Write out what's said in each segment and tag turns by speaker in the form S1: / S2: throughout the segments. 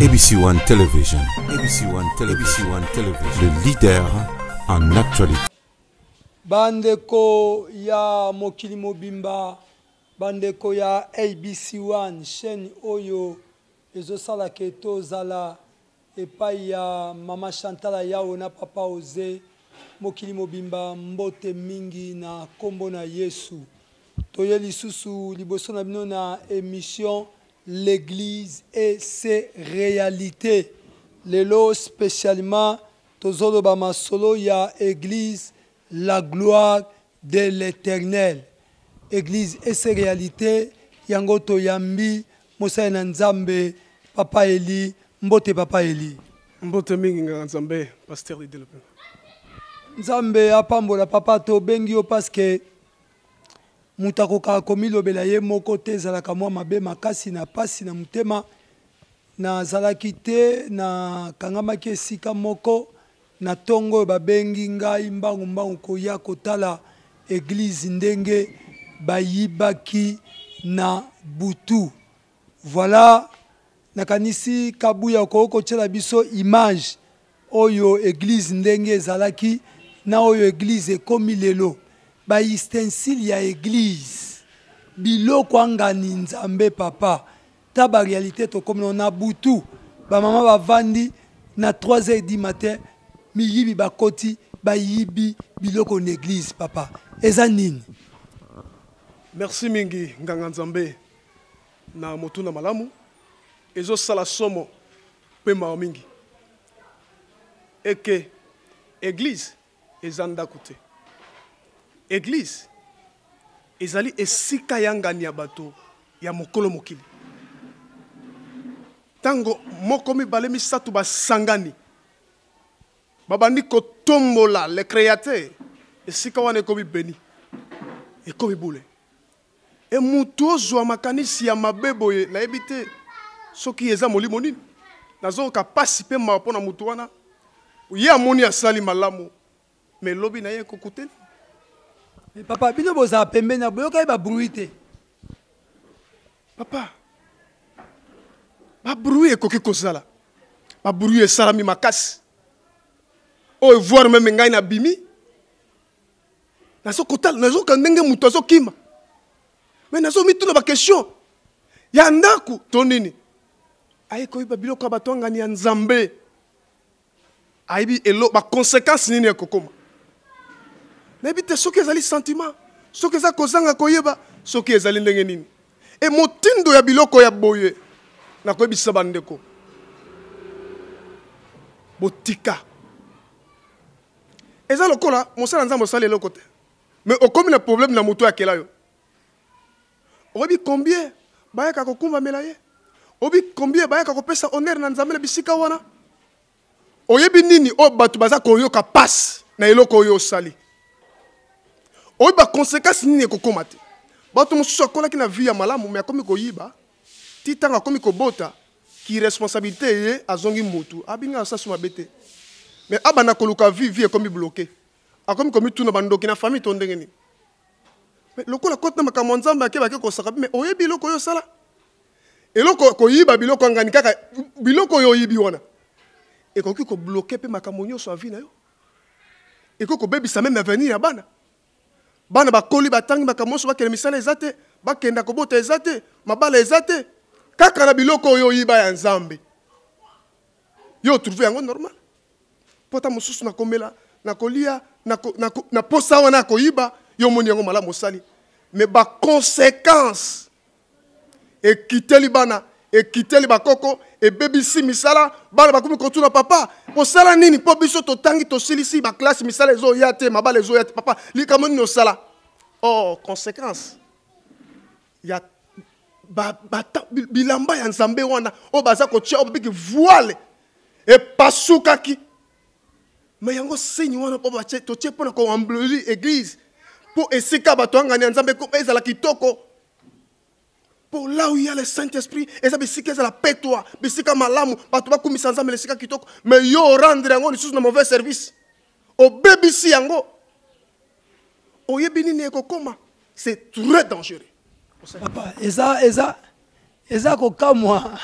S1: ABC One Television. ABC One Television. ABC One Television. Le leader en actualité.
S2: Bandeko ya Mokili Mobimba, bandeko ya ABC One, chaîne Oyo, ezosala keto zala, epai ya Mama Chantala yao na Papa Oze, Mokili Mobimba, mbote mingi na kombo na Yesu. Toye lisusu liboso na bino na émission L'église et ses réalités. Lelo spécialement tozolo ba masolo ya église la gloire de l'Éternel. Église et ses réalités yango to yambi Mosa na Nzambe Papa Eli mbote Papa Eli.
S3: Mbote mingi nga Nzambe pasteur de développement.
S2: Nzambe apambola papa to bengi yo parce que mutakoka komilobela ye moko te zalaka mwa mabe makasi na pasi na mutema na zalaki te na kangamaki esika moko na tongo babengi ngai mbangu koya kotala église ndenge bayibaki na butu. Voilà nakanisi kabuya ko tshela biso image oyo église ndenge zalaki na oyo église ekomi lelo. Ba ustensile ya église biloko angani Nzambe papa ta ba réalité to comme na butu ba mama ba vandi na 3h du matin miyibi bakoti ba yibi biloko na église papa eza nini.
S3: Merci mingi nganga Nzambe na motuna malamu ezo sala somo pe ma mingi eke église ezanda kote. Église ezali esika yangani ya bato ya mokolo mokili. Tango moko mibale misatu basangani babandi kotombola le créateur esika wana ekomi beni ekomi bule e mutu ozwa makanisi ya mabeboye nayebi te soki eza molimo nini nazoka pasi pe mawa mpona mutu wana ye amoni asali malamu me lobi na ye kokuteli.
S2: Mais papa, bino boza pembe na boyoka ba bruité.
S3: Papa, ba bruit ekoki kozala. Ba bruit esalami makasi. O voir même ngai na bimi. Nazo kotal, nazo kandenge muto azo kima. Mais nazo mituna ba question. Ya ndaku tonini. Aye ko ba biloko ba tongani ya Nzambe. Aibi elo ba conséquences nini ekokoma. Nebite soki ezali sentiment, soki eza kozanga koyeba, soki ezali ndenge nini. E motindo ya biloko ya boye na koyebisa bandeko. Botika. Eza lokola mosala Nzambe osala eloko te. Mais okomi na problème na moto akela yo. Oyebi combien bayaka kokumba melaye. Oyebi combien bayaka kopesa honneur na Nzambe na bisika wana. Oyebi nini o batu baza koyoka passe na eloko oyo osali. Oyi ba conséquence nini ekokoma te. Bato mosusu akolaki na vie ya malamu me akomi koyiba titanga akomi kobota ki responsabilité ye azongi mutu abinga asasu mabe te. Me abana koluka vie ekomi bloqué. Akomi komi tuna bandoki na famille to ndenge nini. Me lokola kota makambo Nzambe akebaki kosaka me oyebi biloko oyo sala. Eloko koyiba biloko ngani kaka biloko oyo oyibi wana. Ekoki ko bloquer pe makambo nyonso avi na yo. Ekoki ko bebisa même avenir ya bana. Bana bakoli batangi bakamoso bakele misala ezate bakenda kobota ezate mabala ezate kaka na biloko oyo yiba ya Nzambe yo trouver yango normal pota mosusu na komela na kolia na posa wana koyiba yo moni yango malamu osali mais ba conséquence ekiteli bana ekiteli bakoko ebebisi misala bana bakomi kotuna papa osala nini po biso totangi tosilisi ba classe misala ezo yate mabala ezo yate papa likamo nini osala. Oh conséquence ya bilamba ya Nzambe wana o baza kotia obiki voile e pasukaki mais yango signe wana po ba to tie pona ko embellir église po esika bato angani Nzambe ko ezala kitoko. Pour là où il y a le Saint-Esprit, et ça bisika la paix toi, bisika malamu, bato bakumisa Nzambe le sika kitoko, mais yo rendre yango lisusu na mauvais service. O bebisi yango. O yebini ne kokoma, c'est très dangereux.
S2: Papa, eza kokamwa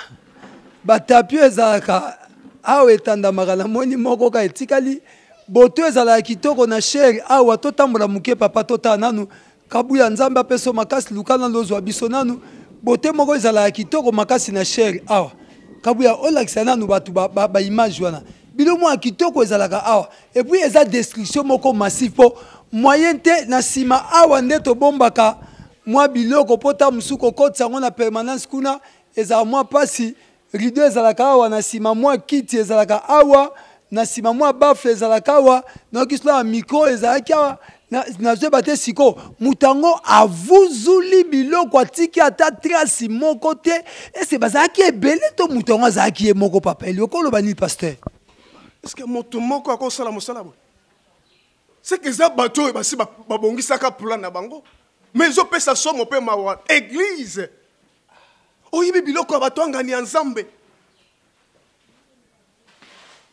S2: batapio ezalaka awa etandamaka na moni moko ka etikali boto ezalaka kitoko na shere awa totambola muke papa tota nanu kabuya nzambe apeso makasi lukana lozwa biso nanu bote moko ezalaka kitoko makasi na shere awa kabuya olakisa nanu batu ba image wana bilomo ya kitoko ezalaka awa et puis eza destruction moko massif po moyen te na sima awa nde tobombaka mwa biloko pota musuko kotisa yango na permanence kuna ezala mwa pasi rideau ezalaka awa na sima mwa kiti ezalaka awa na sima mwa bafle ezalaka awa noki solo ya micro ezalaki awa nazoyeba te siko mutango avuzuli biloko atiki ata trace moko te ese bazalaki ebele to mutango azalaki ye moko papa eli okoloba nini pasteur
S3: est-ce que moto moko akosala mosala boye c'est que eza bato oyo basi babongisaka plan na bango mais ezopesa somo mpe mawa église oyibi biloko ya bato angani ya nzambe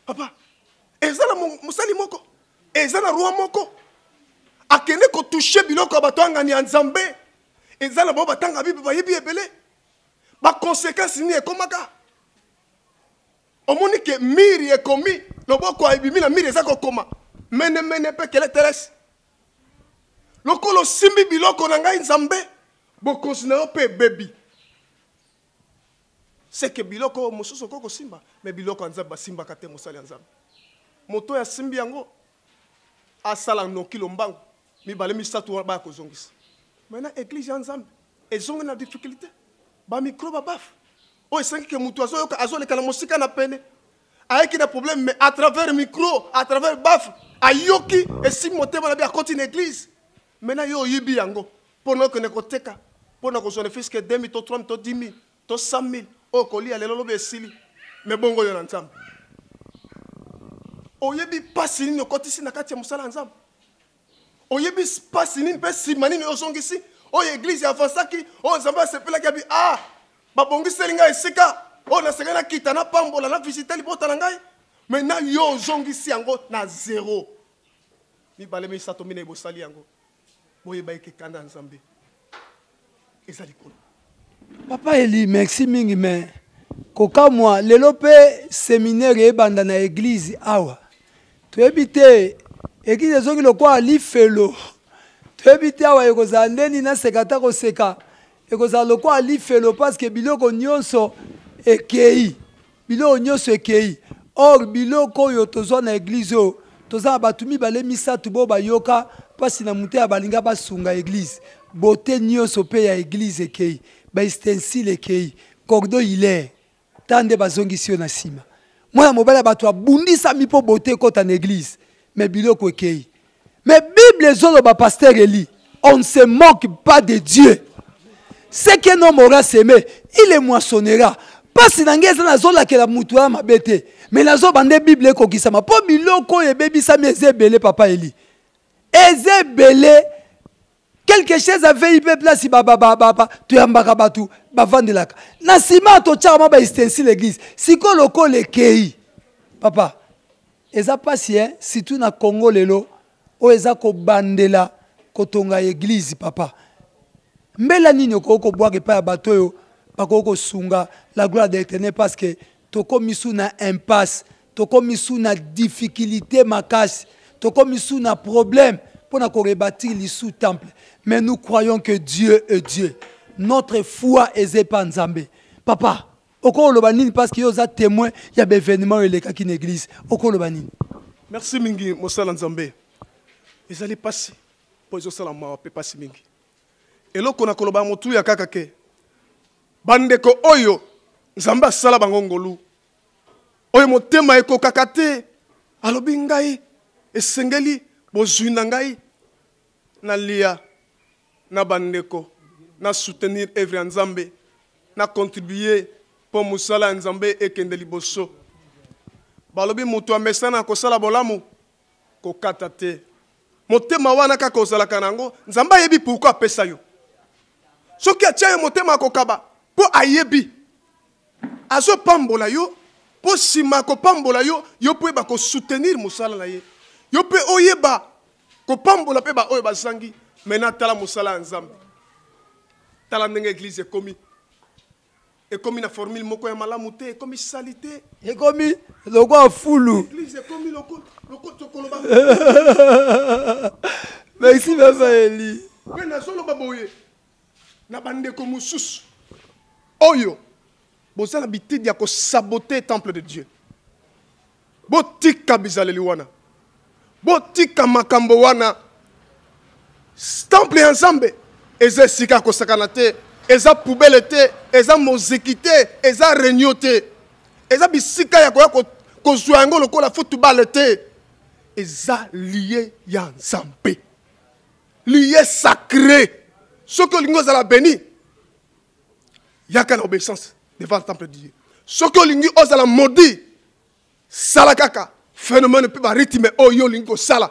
S3: papa eza na mosali moko eza na roi moko akende kotouche biloko ya bato angani ya nzambe eza na bao batanga bible bayebi ebele baconséquence nini ekomaka omoni ke miri ekomi loboko ebimi na miri eza kokoma mene mpe kele terese lokolo simbi biloko na ngai nzambe bokonsidere yo mpe ebebi seke biloko mosusu okoko simba me biloko ya nzambe basimbaka te mosali ya nzambe moto ya simbi yango asala noki lombango mibale misatu baya kozongisa maintenant église ya nzambe ezongi na difficulté bamikro babafu oyo esengi ke moto azoyoka azoleka na mosika na pene ayeki na problème mais à travers micro à travers bafu ayoki esimbi motema na bi akoti na église maintenant yo oyibi yango mpona okende koteka mpona kozwa ne fiske 2000 to 3000 to 10 000 to 100 000 oyo kolia lelo lobi esili me bongo yo na nzambe oyebi pasi nini okotisi na kati ya mosala ya nzambe oyebi pasi nini mpe nsima nini ozongisi oyo eglize avansaki oyo nzambe asepelaki abi babongiseli ngai esika oyo nasengeli nakita napambola na visite libota na ngai maintenant yo ozongisi yango na zero mibale misato mina ebosali yango boyeba eke kanda ya nzambe eza likolo
S2: papa eli merci mingi me kokamwa lelo mpe séminaire ebanda na église awa toyebi te église ezongi lokola lifelo toyebi te awa ekozala ndeni naseka ata koseka ekozala lokola lifelo parceke biloko nyonso ekei or biloko oyo tozwa na église oyo toza na bato mibale misatu bo bayoka mpasi na moto ya balinga basunga église bote nyonso mpe ya église ekei baustensile ekei cordo hilaire tande bazongisi yo na nsima mwana mobali ya bato abundisami mpo bote ekota na église me biloko ekei me bible ezoloba pasteur eli on ne se moque pas de Dieu ce qu'un homme aura semé il le moissonnera pasi na ngai eza nazolakela mutu ya mabe te me nazobande bible ekokisama mpo biloko oyo ebebisami eza ebele papa eli eza ebele quelque chose avait ipe place toyambaka bato bavandelaka na nsima totyaka mwa baustensile l'église siko lokola ekei papa eza pasi surtout na Congo lelo oyo eza kobandela kotonga église papa mbela nini okoki kobwaka epai ya bato oyo bakoki kosunga la gloire de l'éternel parce que tokomi su na impasse tokomi su na difficulté makasi tokomi su na problème pour rebâtir l'issue temple. Mais nous croyons que Dieu est Dieu. Notre foi est pas Nzambe. Papa, oko lobanini parce que yoza témoin, il y a des événements et les cas qui n'église. Oko lobanini.
S3: Merci mingi mosala Nzambe. Ezali passer. Pozo sala ma pe passer mingi. Eloko na koloba motu ya kaka ke. Bandeko oyo Nzambe sala bango ngolu. Oyo motema eko kakate. Alobi ngai esengeli bozwina ngai na lia na bandeko na soutenir œuvre ya Nzambe na contribuer pour musala ya Nzambe ekende liboso. Balobi mutu amesana kosala bolamu kokata te. Motema wana kaka ozalaka nango Nzambe ayebi pourquoi apesa yo. Soki atia yo motema kokaba po ayebi azo pambola yo po sima ko pambola yo yo po ba ko soutenir musala na ye. Yo pe oyeba ko pambola pe ba oyo bazangi mena tala musala ya Nzambe. Tala ndenge église komi. Et comme une formule, moko ya malamu te, et comme salité.
S2: Et comme le quoi foulou.
S3: L'église est comme le koloba.
S2: Merci Papa Eli.
S3: Mais na solo baboye. Na bande ko mususu. Oyo. Bozala bitidi ya ko saboter le temple de Dieu. Botika bizaleli wana. Botika makambo wana. Temple ensemble. Eza sika ko sakana te. Eza poubelle te. Eza moziki te. Eza réunion te. Eza bisika ya ko zwa yango lokola football te. Eza lié ya nzambe. Lié sacré. Ce que l'ingo zala béni. Yaka na obéissance devant le temple de Dieu. Ce que l'ingo zala maudit. Sala kaka. Phénomène pe ba rythme oyo lingo sala.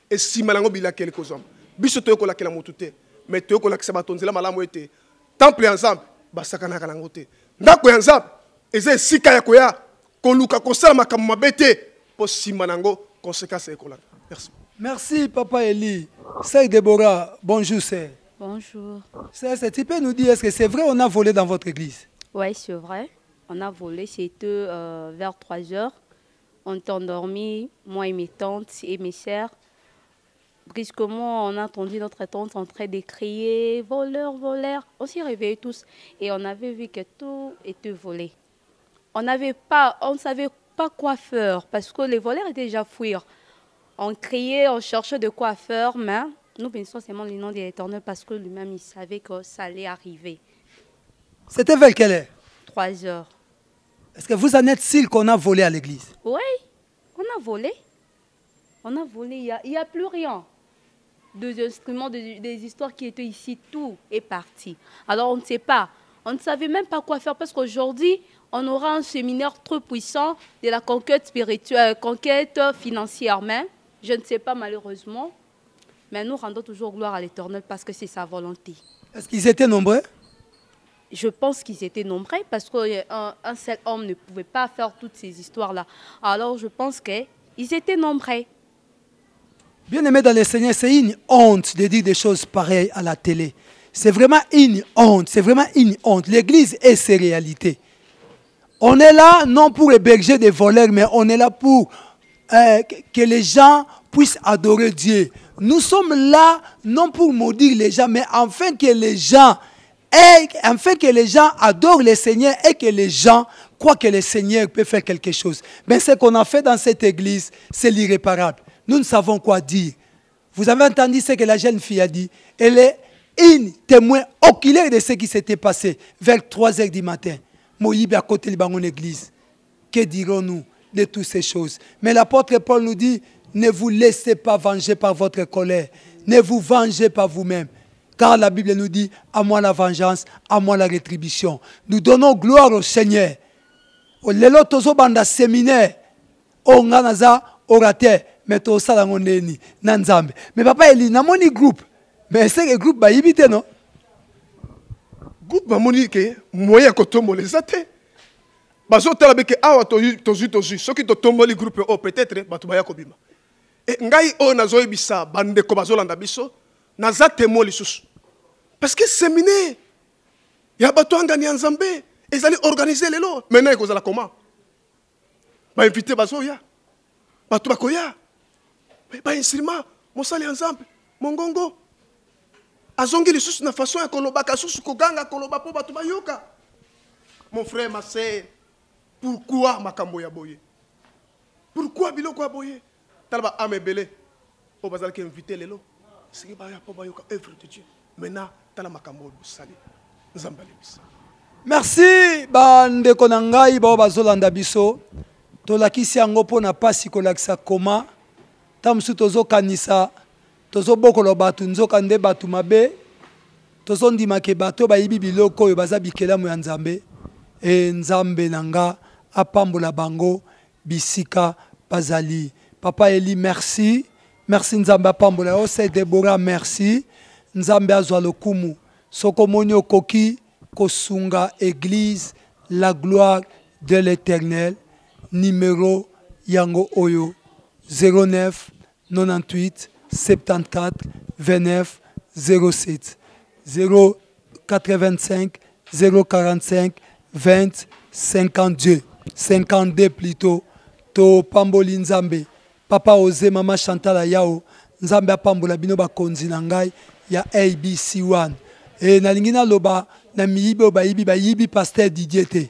S3: Et si malango bila quelque chose. Biso to ko la kela motute. Mais to ko la kisaba tonzela malamu ete. Temple ensemble basakana kana ngote. Ndako ensemble eza sika ya koya koluka kosala makambo mabete po simanango conséquence ekola. Merci.
S2: Merci Papa Eli. Sœur Déborah, bonjour sœur.
S4: Bonjour.
S2: Sœur, tu peux nous dire, est-ce que c'est vrai on a volé dans votre église?
S4: Oui, c'est vrai. On a volé, c'était vers 3 heures. On est endormi, moi et mes tantes et mes sœurs. Brusquement, on a entendu notre tante en train de crier « Voleur, voleur !» On s'est réveillés tous et on avait vu que tout était volé. On ne savait pas quoi faire parce que les voleurs étaient déjà fuir. On criait, on cherchait de quoi faire, mais nous pensons seulement le nom de l'Éternel parce que lui-même, il savait que ça allait arriver.
S2: C'était vers quelle heure?
S4: 3 heures.
S2: Est-ce que vous en êtes sûr qu'on a volé à l'église?
S4: Oui, on a volé. On a volé, il n'y a plus rien. Des instruments, des histoires qui étaient ici, tout est parti. Alors on ne sait pas, on ne savait même pas quoi faire parce qu'aujourd'hui, on aura un séminaire trop puissant de la conquête spirituelle, conquête financière. Mais je ne sais pas malheureusement, mais nous rendons toujours gloire à l'Éternel parce que c'est sa volonté.
S2: Est-ce qu'ils étaient nombreux?
S4: Je pense qu'ils étaient nombreux parce qu'un seul homme ne pouvait pas faire toutes ces histoires-là. Alors je pense qu'ils étaient nombreux.
S2: Bien-aimé dans le Seigneur, c'est une honte de dire des choses pareilles à la télé. C'est vraiment une honte, c'est vraiment une honte. L'église est ses réalités. On est là non pour héberger des voleurs, mais on est là pour que les gens puissent adorer Dieu. Nous sommes là non pour maudire les gens, mais afin que les gens adorent le Seigneur et que les gens croient que le Seigneur peut faire quelque chose. Mais ce qu'on a fait dans cette église, c'est l'irréparable. Nous ne savons quoi dire. Vous avez entendu ce que la jeune fille a dit. Elle est une témoin oculaire de ce qui s'était passé vers 3 heures du matin. Moïbe à côté de l'église. Que dirons-nous de toutes ces choses? Mais l'apôtre Paul nous dit, ne vous laissez pas venger par votre colère. Ne vous vengez pas vous-même. Car la Bible nous dit, à moi la vengeance, à moi la rétribution. Nous donnons gloire au Seigneur. Lelo tozo banda séminaire. Onganaza orateur. Mais tout ça dans mon ennemi, nanzambe. Mais papa Eli, na moni groupe. Mais c'est que groupe ba yibite non?
S3: Groupe ba moni ke moyen ko tombo les até. Bazo tala beke awa tozu. Ce qui to tombo les groupe o peut-être batu ba yakobima. Et ngai o nazo ibisa bande ko bazo landa biso, naza temo lisusu. Parce que séminaire ya batu angani nzambe, ezali organiser lelo. Maintenant ekozala comment? Ba inviter bazo ya. Batu bakoya. Ba instrument, mosali ensemble, mongongo. Azongi lisusu na façon ya kolobaka susu koganga koloba po batu bayoka. Mon frère, ma sœur, pourquoi makambo ya boye? Pourquoi biloko ya boye? Talaba amebele. O bazal ki inviter lelo. Siki ba ya po bayoka œuvre de Dieu. Maintenant, tala makambo sali. Nzambali bisa.
S2: Merci bande konangai ba bazolanda biso. Tolakisi yango pona pasi kolakisa koma. Tamsu tozo kanisa, tozo bokolo batu nzoka nde batu mabe, tozo ndima ke bato ba yibi biloko yo baza bikelamu ya nzambe, e nzambe nanga apambola bango bisika bazali. Papa Eli, merci. Merci nzambe apambola yo. C'est Déborah, merci. Nzambe azwa lokumu. Soko moni okoki kosunga église la gloire de l'Éternel. Numéro yango oyo 09 98 74 29 07 085 045 20 52 52 plutôt to pamboli nzambe papa Ose mama Chantal yao nzambe apambola bino bakonzi na ngai ya ABC1 e nalingi naloba na miyibi bayibi pasteur Didier te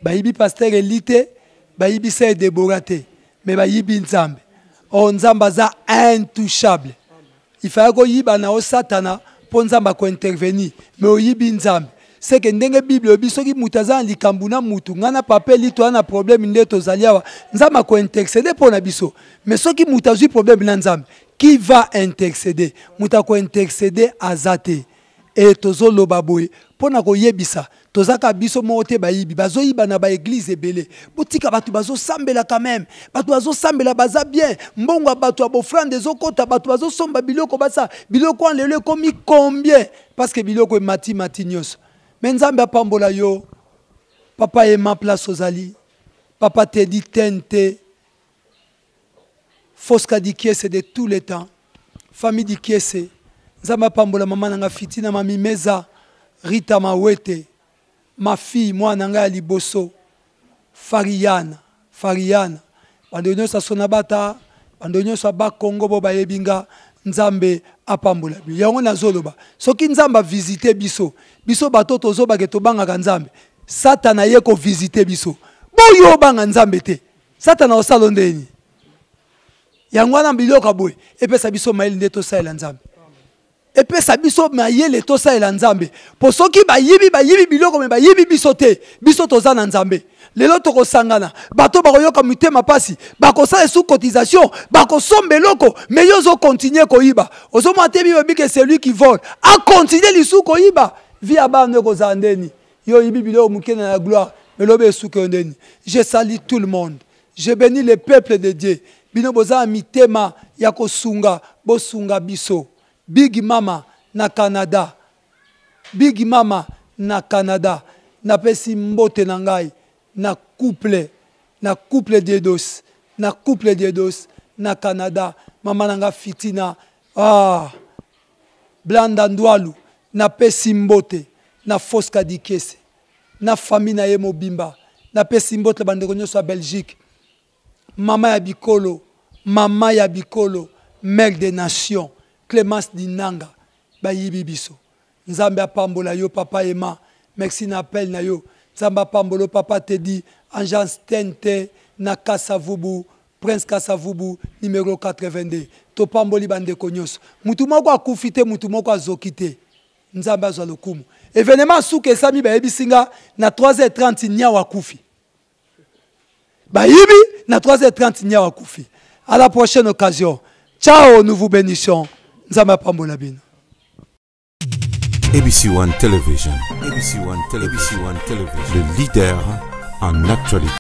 S2: bayibi pasteur Elite bayibi se Deborah te mais bayibi nzambe o nzamba za intouchable il fallait ko yiba na o satana po nzamba ko intervenir mais o yibi nzambe c'est que ndenge Bible biso ki mutaza likambu na mutu ngana papeli to na problème ndeto zaliawa nzamba ko intercéder pour na biso mais soki mutazu problème na nzambe qui va intercéder muta ko intercéder azate et tozolo baboy pona ko yebisa tozaka biso mote bayibi bazoyiba na ba église ebele botika batu bazo sambela quand même batu bazo sambela baza bien mbongo batu abofrande ezokota batu bazo somba biloko basa biloko lelo komi combien parce que biloko e mati nyos mais nzambe apambola yo papa ema place ozali papa te dit tente Fosca di Kiese de tous les temps famille di Kiese nzambe apambola mama nanga fitina mami meza Rita Mawete ma fille moi nanga liboso Fariana bandonyo sa sonabata bandonyo sa ba Congo bo bayebinga nzambe apambola yango nazoloba soki nzamba visiter biso bato tozoba ke tobanga nzambe satana ye ko visiter biso boyo banga nzambe te satana osalo ndeni yango na biloko boy epesa biso maili ndeto sala nzambe epesa biso mayele to sala nzambe po soki bayibi biloko me bayibi biso te biso toza na nzambe lelo toko sangana bato bakoyoka mutema pasi bakosala sous cotisation bakosombe loko mais yozo continuer koyiba ozoma te bibi que celui qui vole a continuer li sous koyiba via bande ko zandeni yo yibi biloko mukena la gloire mais lobe sous kondeni. Je salue tout le monde, je bénis le peuple de Dieu bino boza mitema ya kosunga bosunga biso Big Mama na Canada na pesi mbote na ngai na couple Diedos na Canada mama nanga fitina Blanda Ndwalu na pesi mbote na Fosca di Kiese na famille na ye mobimba na pesi mbote bandeko nyonso ya Belgique mama ya Bikolo mère des nations Clémence Dinanga bayibi biso nzambe apambola yo papa ema merci na appel na yo nzambe apambolo papa te dit agence tente na Kasavubu Prince Kasavubu numéro 82 to pamboli bande konyoso mutu moko akufite mutu moko azokite nzambe azwa lokumu événement souke sami bayibi singa na 3h30 nya wakufi bayibi na 3h30 nya wakufi à la prochaine occasion ciao nous vous bénissons nzambe apambola bino
S1: ABC1 Television. ABC1 Television. Le leader en actualité.